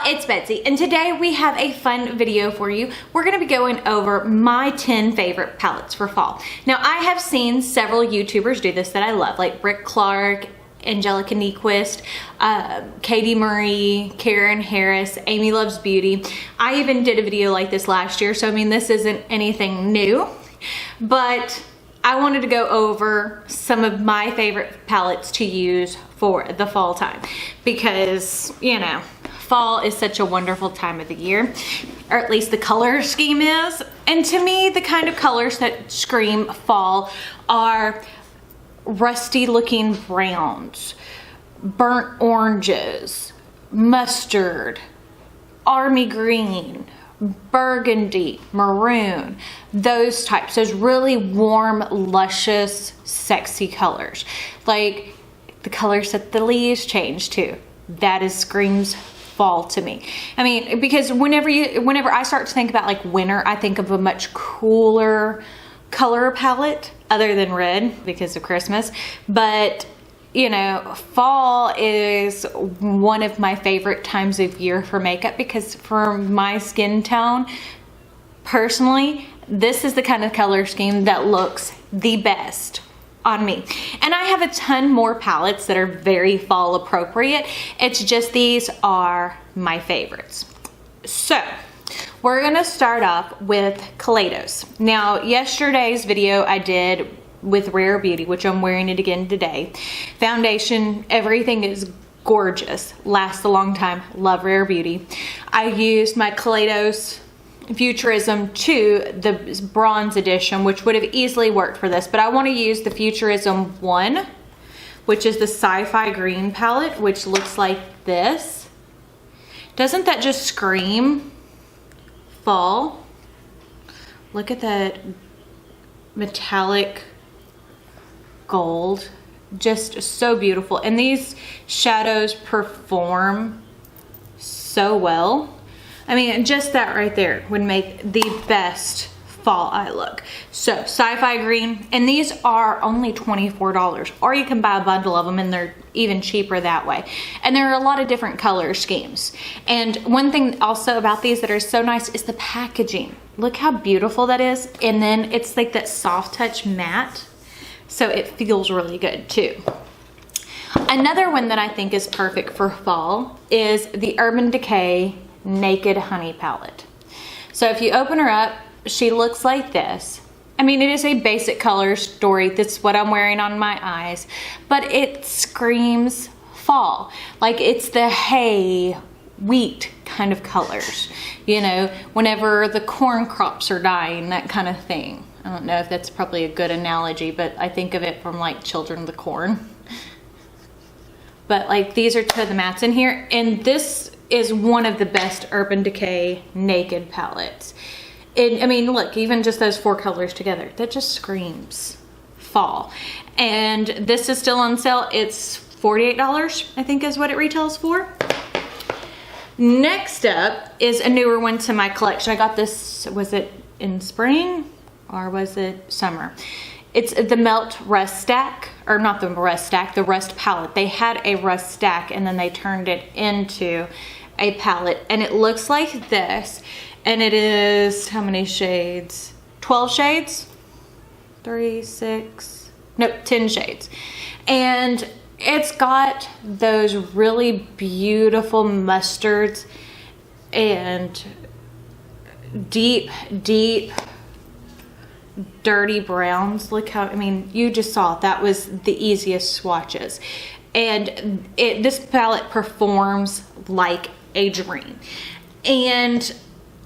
It's Betsy, and today we have a fun video for you. We're going to be going over my 10 favorite palettes for fall. Now, I have seen several YouTubers do this that I love, like Brick Clark, Angelica Nyquist, Katie Marie, Karen Harris, Amy Loves Beauty. I even did a video like this last year, so I mean, this isn't anything new, but I wanted to go over some of my favorite palettes to use for the fall time because, you know, fall is such a wonderful time of the year, or at least the color scheme is. And to me, the kind of colors that scream fall are rusty looking browns, burnt oranges, mustard, army green, burgundy, maroon, those types, those really warm, luscious, sexy colors. Like the colors that the leaves change to. That is screams fall to me. I mean, because whenever I start to think about like winter, I think of a much cooler color palette other than red because of Christmas. But you know, fall is one of my favorite times of year for makeup because for my skin tone, personally, this is the kind of color scheme that looks the best on me. And I have a ton more palettes that are very fall appropriate. It's just these are my favorites. So we're gonna start off with Kaleidos. Now, yesterday's video I did with Rare Beauty, which I'm wearing it again today. Foundation, everything is gorgeous, lasts a long time, love Rare Beauty. I used my Kaleidos Futurism 2, the bronze edition, which would have easily worked for this, but I want to use the Futurism 1, which is the Sci-Fi Green palette, which looks like this. Doesn't that just scream fall? Look at that metallic gold, just so beautiful. And these shadows perform so well. I mean, just that right there would make the best fall eye look. So Sci-Fi Green, and these are only $24, or you can buy a bundle of them and they're even cheaper that way. And there are a lot of different color schemes. And one thing also about these that are so nice is the packaging. Look how beautiful that is. And then it's like that soft touch matte, so it feels really good too. Another one that I think is perfect for fall is the Urban Decay Naked Honey palette. So if you open her up, she looks like this. I mean, it is a basic color story. That's what I'm wearing on my eyes, but it screams fall. Like it's the hay, wheat kind of colors, you know, whenever the corn crops are dying, that kind of thing. I don't know if that's probably a good analogy, but I think of it from like Children of the Corn. But like these are two of the mattes in here, and this is one of the best Urban Decay Naked palettes. I mean, look, even just those four colors together, that just screams fall. And this is still on sale. It's $48, I think is what it retails for. Next up is a newer one to my collection. I got this, was it in spring or was it summer? It's the Melt Rust Stack, or not the Rust Stack, the Rust palette. They had a Rust Stack and then they turned it into a palette, and it looks like this. And it is, how many shades? 12 shades? 10 shades. And it's got those really beautiful mustards and deep, dirty browns. Look how, I mean, you just saw that was the easiest swatches. And this palette performs like a dream. And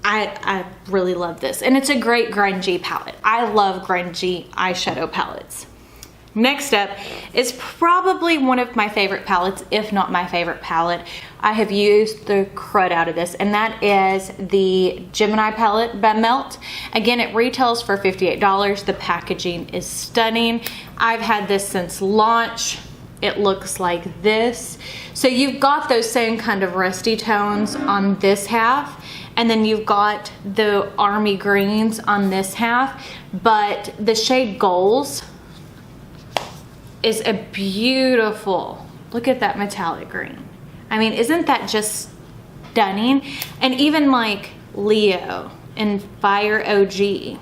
I really love this, and it's a great grungy palette. I love grungy eyeshadow palettes. Next up is probably one of my favorite palettes, if not my favorite palette. I have used the crud out of this, and that is the Gemini palette by Melt. Again, it retails for $58. The packaging is stunning. I've had this since launch. It looks like this. So you've got those same kind of rusty tones on this half, and then you've got the army greens on this half, but the shade Goals is a beautiful, look at that metallic green. I mean, isn't that just stunning. And even like Leo and Fire OG.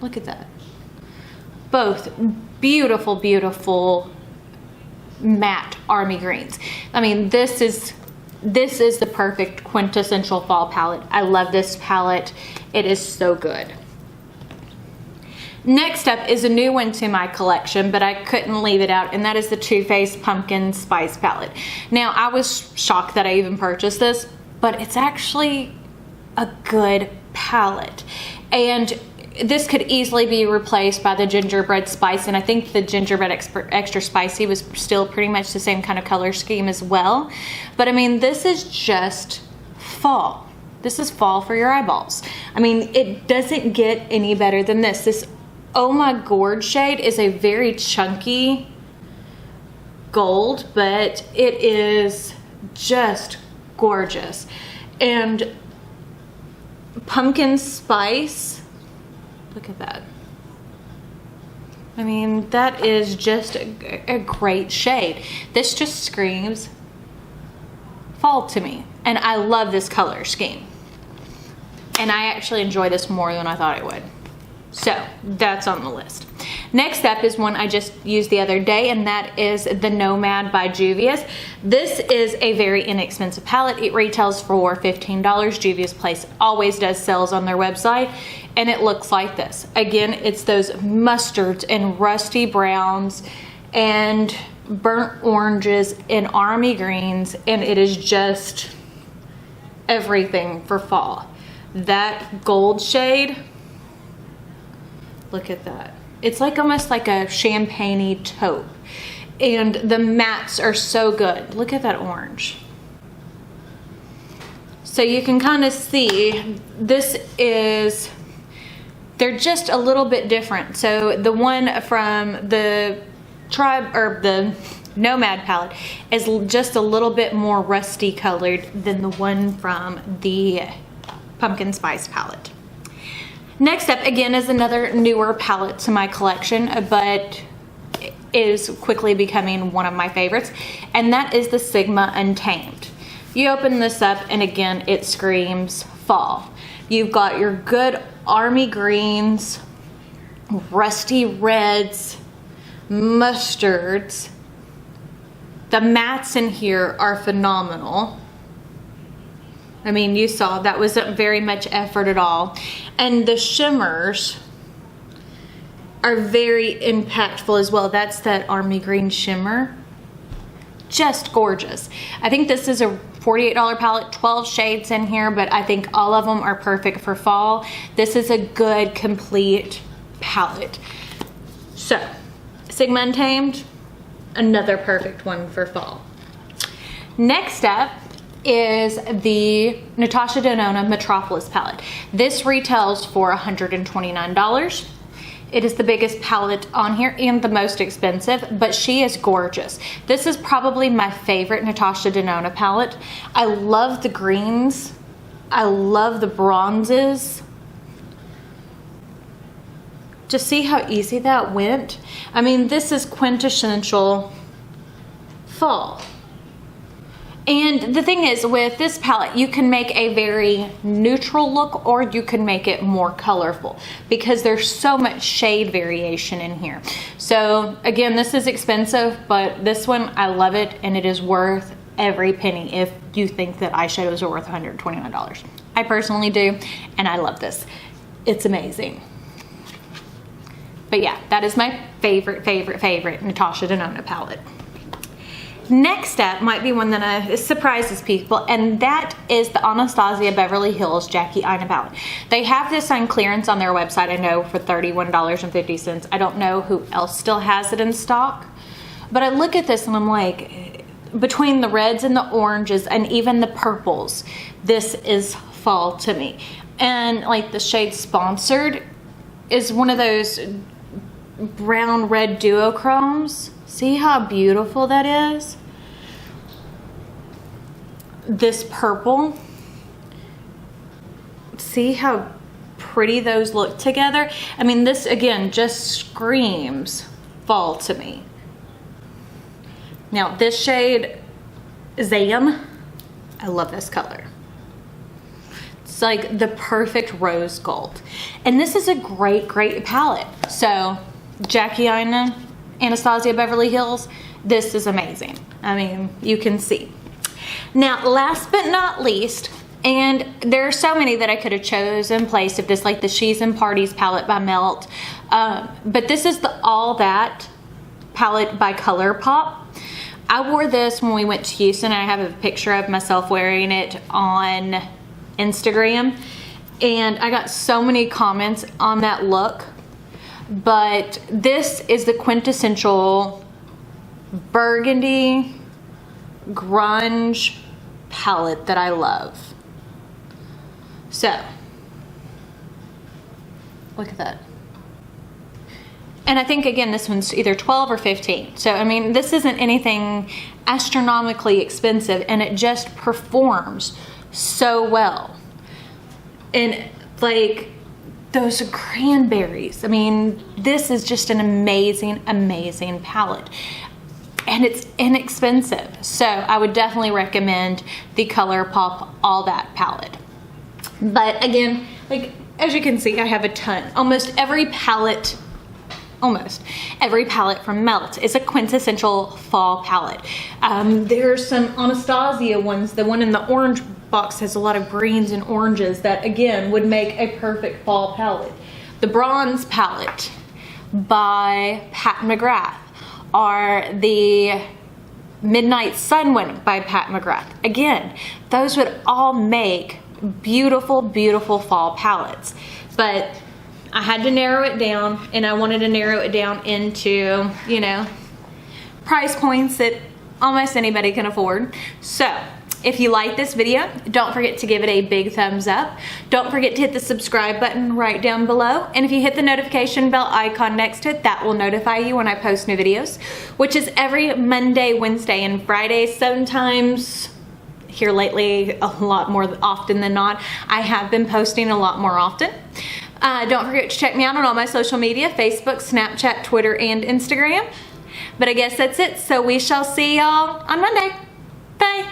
Look at that. Both beautiful, beautiful matte army greens. I mean, this is the perfect quintessential fall palette. I love this palette. It is so good. Next up is a new one to my collection, but I couldn't leave it out, and that is the Too Faced Pumpkin Spice palette. Now, I was shocked that I even purchased this, but it's actually a good palette. And this could easily be replaced by the Gingerbread Spice, and I think the Gingerbread Extra Spicy was still pretty much the same kind of color scheme as well. But I mean, this is just fall. This is fall for your eyeballs. I mean, it doesn't get any better than this. This Oh My Gorge shade is a very chunky gold, but it is just gorgeous. And Pumpkin Spice, look at that. I mean, that is just a great shade. This just screams fall to me. And I love this color scheme. And I actually enjoy this more than I thought I would. So that's on the list. Next up is one I just used the other day, and that is the Nomad by Juvia's. This is a very inexpensive palette. It retails for $15. Juvia's Place always does sales on their website, and it looks like this. Again, it's those mustards and rusty browns and burnt oranges and army greens, and it is just everything for fall. That gold shade, look at that. It's like almost like a champagne-y taupe. And the mattes are so good. Look at that orange. So you can kind of see they're just a little bit different. So the one from the the Nomad palette is just a little bit more rusty colored than the one from the Pumpkin Spice palette. Next up, again, is another newer palette to my collection, but is quickly becoming one of my favorites, and that is the Sigma Untamed. You open this up, and again, it screams fall. You've got your good army greens, rusty reds, mustards. The mattes in here are phenomenal. I mean, you saw that wasn't very much effort at all. And the shimmers are very impactful as well. That's that army green shimmer. Just gorgeous. I think this is a $48 palette, 12 shades in here, but I think all of them are perfect for fall. This is a good, complete palette. So, Sigma Untamed, another perfect one for fall. Next up is the Natasha Denona Metropolis palette. This retails for $129. It is the biggest palette on here and the most expensive, but she is gorgeous. This is probably my favorite Natasha Denona palette. I love the greens. I love the bronzes. Just see how easy that went. I mean, this is quintessential fall. And the thing is, with this palette, you can make a very neutral look, or you can make it more colorful, because there's so much shade variation in here. So again, this is expensive, but this one, I love it, and it is worth every penny if you think that eyeshadows are worth $129. I personally do, and I love this. It's amazing. But yeah, that is my favorite Natasha Denona palette. Next up might be one that surprises people, and that is the Anastasia Beverly Hills Jackie Aina palette. They have this on clearance on their website, I know, for $31.50. I don't know who else still has it in stock, but I look at this and I'm like, between the reds and the oranges and even the purples, this is fall to me. And like the shade Sponsored is one of those brown red duochromes. See how beautiful that is? This purple. See how pretty those look together? I mean, this again just screams fall to me. Now this shade Zam. I love this color. It's like the perfect rose gold. And this is a great, great palette. So Jackie Aina, Anastasia Beverly Hills, this is amazing. I mean, you can see. Now, last but not least, and there are so many that I could have chosen in place of this, like the She's and Parties palette by Melt. But this is the All That palette by Colorpop. I wore this when we went to Houston. I have a picture of myself wearing it on Instagram. And I got so many comments on that look. But this is the quintessential burgundy grunge palette that I love. So, look at that. And I think, again, this one's either 12 or 15. So, I mean, this isn't anything astronomically expensive, and it just performs so well. And, like, those cranberries. I mean, this is just an amazing, amazing palette. And it's inexpensive. So, I would definitely recommend the Colorpop All That palette. But, again, like, as you can see, I have a ton. Almost every palette from Melt is a quintessential fall palette. There's some Anastasia ones. The one in the orange box has a lot of greens and oranges that, again, would make a perfect fall palette. The Bronze palette by Pat McGrath, or the Midnight Sun one by Pat McGrath. Again, those would all make beautiful, beautiful fall palettes. But I had to narrow it down, and I wanted to narrow it down into, you know, price points that almost anybody can afford. So, if you like this video, don't forget to give it a big thumbs up. Don't forget to hit the subscribe button right down below. And if you hit the notification bell icon next to it, that will notify you when I post new videos, which is every Monday, Wednesday, and Friday. Sometimes here lately, a lot more often than not, I have been posting a lot more often. Don't forget to check me out on all my social media, Facebook, Snapchat, Twitter, and Instagram. But I guess that's it. So we shall see y'all on Monday. Bye.